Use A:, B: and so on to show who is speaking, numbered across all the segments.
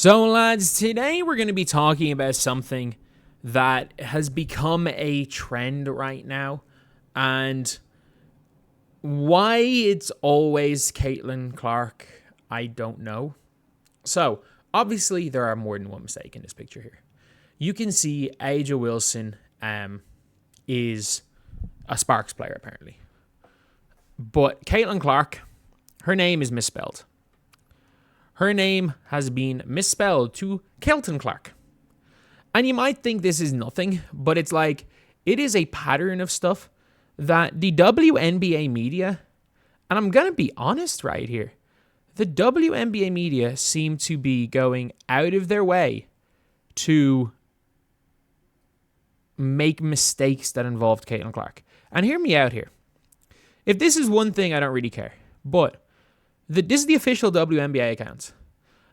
A: So, lads, today we're going to be talking about something that has become a trend right now, and why it's always Caitlin Clark, I don't know. So, obviously, there are more than one mistake in this picture here. You can see Aja Wilson is a Sparks player, apparently. But Caitlin Clark, her name is misspelled. Her name has been misspelled to Kelton Clark. And you might think this is nothing, but it's like, it is a pattern of stuff that the WNBA media, and I'm going to be honest right here, the WNBA media seem to be going out of their way to make mistakes that involved Caitlin Clark. And hear me out here. If this is one thing, I don't really care. But this is the official WNBA account.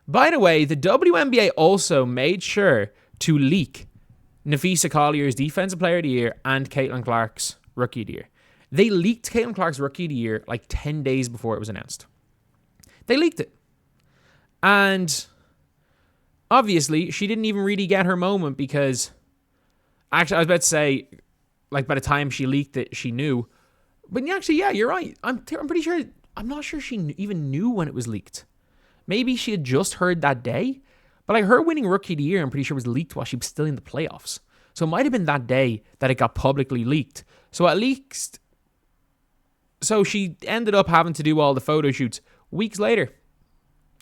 A: By the way, the WNBA also made sure to leak Napheesa Collier's Defensive Player of the Year and Caitlin Clark's Rookie of the Year. They leaked Caitlin Clark's Rookie of the Year like 10 days before it was announced. They leaked it. And obviously, she didn't even really get her moment because, actually, I was about to say, like, by the time she leaked it, she knew. But actually, yeah, you're right. I'm pretty sure, I'm not sure she even knew when it was leaked. Maybe she had just heard that day. But like her winning Rookie of the Year, I'm pretty sure was leaked while she was still in the playoffs. So it might have been that day that it got publicly leaked. So at least, so she ended up having to do all the photo shoots weeks later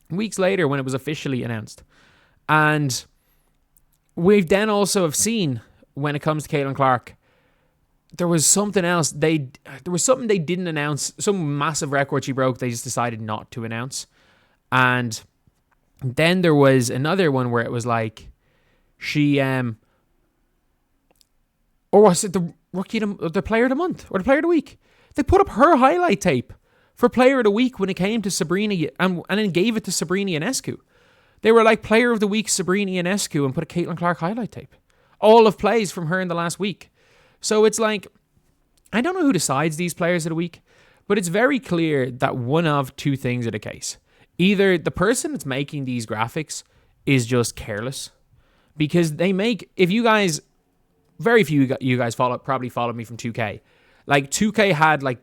A: when it was officially announced. And we've then also have seen, when it comes to Caitlin Clark, there was something else. There was something they didn't announce, some massive record she broke. They just decided not to announce. And then there was another one where it was like she, or was it the the Player of the Month or the Player of the Week? They put up her highlight tape for Player of the Week when it came to Sabrina, and then gave it to Sabrina Ionescu. They were like Player of the Week Sabrina Ionescu and put a Caitlin Clark highlight tape. All of plays from her in the last week. So it's like, I don't know who decides these Players of the Week, but it's very clear that one of two things are the case. Either the person that's making these graphics is just careless, because they make, if you guys, very few of you guys probably followed me from 2K. Like 2K had like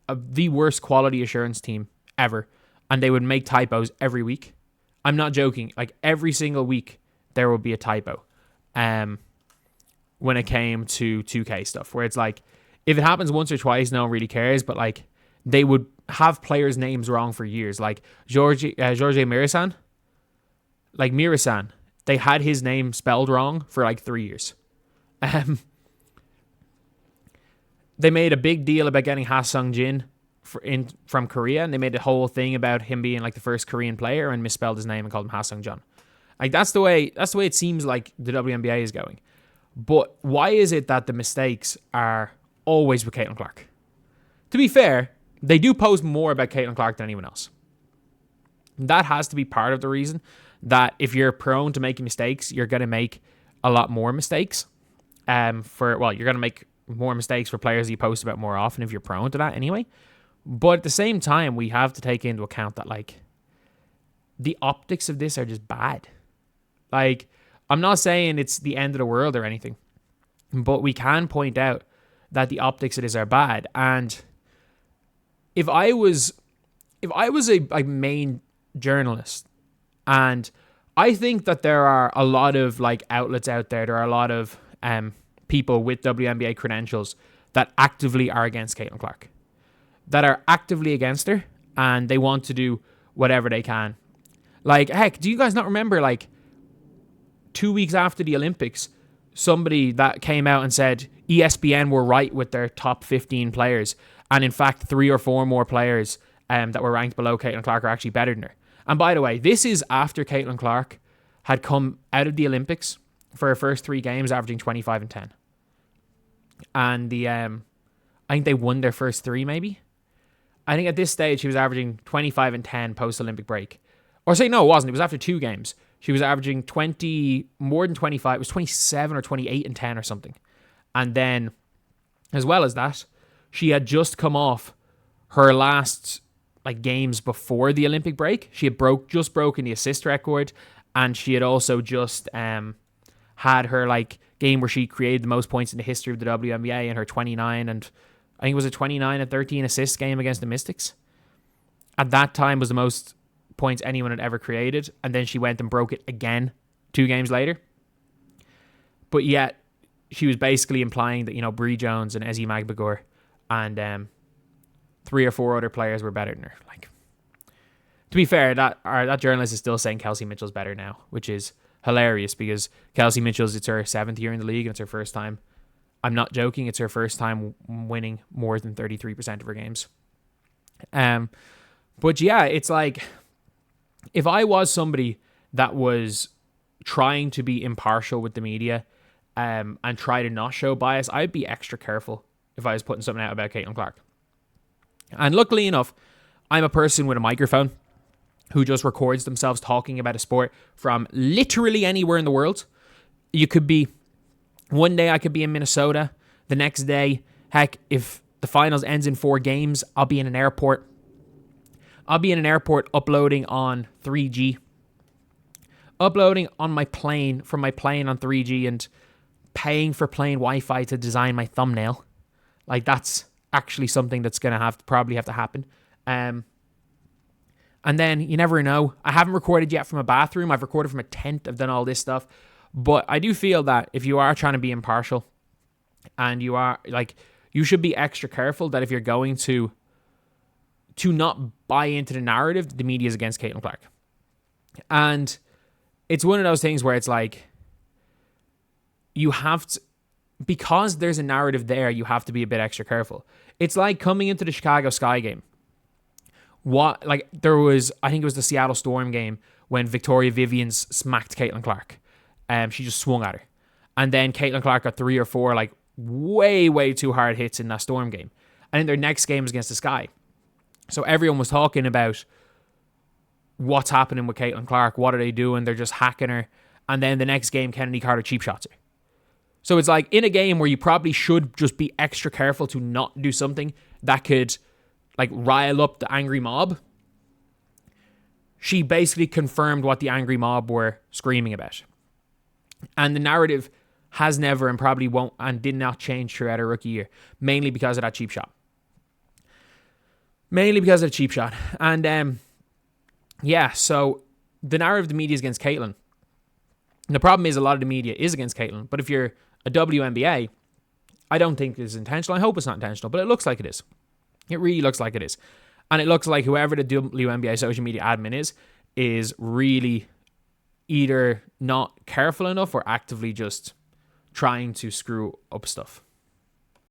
A: the worst quality assurance team ever, and they would make typos every week. I'm not joking. Like every single week there would be a typo. When it came to 2K stuff, where it's like, if it happens once or twice, no one really cares, but like they would have players' names wrong for years. Like Jorge Mirasan, they had his name spelled wrong for like 3 years. They made a big deal about getting Ha Sung-jin from Korea, and they made a whole thing about him being like the first Korean player and misspelled his name and called him Ha Sung-jun. Like that's the way it seems like the WNBA is going. But why is it that the mistakes are always with Caitlin Clark? To be fair, they do post more about Caitlin Clark than anyone else. That has to be part of the reason that if you're prone to making mistakes, you're going to make a lot more mistakes. You're going to make more mistakes for players you post about more often if you're prone to that anyway. But at the same time, we have to take into account that like the optics of this are just bad. Like, I'm not saying it's the end of the world or anything, but we can point out that the optics of this are bad. And if I was a main journalist, and I think that there are a lot of like outlets out there are a lot of people with WNBA credentials that actively are against Caitlin Clark, that are actively against her, and they want to do whatever they can. Like, heck, do you guys not remember, like, 2 weeks after the Olympics, somebody that came out and said ESPN were right with their top 15 players, and in fact 3 or 4 more players that were ranked below Caitlin Clark are actually better than her. And by the way, this is after Caitlin Clark had come out of the Olympics for her first 3 games, averaging 25 and 10. And I think they won their first 3 maybe. I think at this stage she was averaging 25 and 10 post-Olympic break. Or say, no, it wasn't. It was after 2 games. She was averaging more than 25. It was 27 or 28 and 10 or something. And then, as well as that, she had just come off her last like games before the Olympic break. She had just broken the assist record, And she had also just had her like game where she created the most points in the history of the WNBA in her 29 and I think it was a 29 and 13 assist game against the Mystics. At that time was the most points anyone had ever created. And then she went and broke it again 2 games later. But yet she was basically implying that, you know, Bree Jones and Ezzy Magbagor and 3 or 4 other players were better than her. Like, to be fair, that journalist is still saying Kelsey Mitchell's better now, which is hilarious because Kelsey Mitchell's, it's her 7th year in the league and it's her first time. I'm not joking. It's her first time winning more than 33% of her games. But yeah, it's like, if I was somebody that was trying to be impartial with the media and try to not show bias, I'd be extra careful if I was putting something out about Caitlin Clark. And luckily enough, I'm a person with a microphone who just records themselves talking about a sport from literally anywhere in the world. You could be, one day I could be in Minnesota. The next day, heck, if the finals ends in 4 games, I'll be in an airport. I'll be in an airport uploading on 3G. Uploading on my plane, from my plane on 3G, and paying for plane Wi-Fi to design my thumbnail. Like, that's actually something that's going to probably have to happen. And then, you never know. I haven't recorded yet from a bathroom. I've recorded from a tent. I've done all this stuff. But I do feel that if you are trying to be impartial and you are, like, you should be extra careful that if you're going to not buy into the narrative that the media is against Caitlin Clark. And it's one of those things where it's like, you have to, because there's a narrative there, you have to be a bit extra careful. It's like coming into the Chicago Sky game. There was, I think it was the Seattle Storm game when Victoria Vivians smacked Caitlin Clark. She just swung at her. And then Caitlin Clark got 3 or 4 like way, way too hard hits in that Storm game. And then their next game was against the Sky. So everyone was talking about what's happening with Caitlin Clark. What are they doing? They're just hacking her. And then the next game, Kennedy Carter cheap shots her. So it's like in a game where you probably should just be extra careful to not do something that could like rile up the angry mob. She basically confirmed what the angry mob were screaming about. And the narrative has never and probably won't and did not change throughout her rookie year. Mainly because of that cheap shot. And yeah, so the narrative of the media is against Caitlin. And the problem is a lot of the media is against Caitlin. But if you're a WNBA, I don't think it's intentional. I hope it's not intentional, but it looks like it is. It really looks like it is. And it looks like whoever the WNBA social media admin is really either not careful enough or actively just trying to screw up stuff.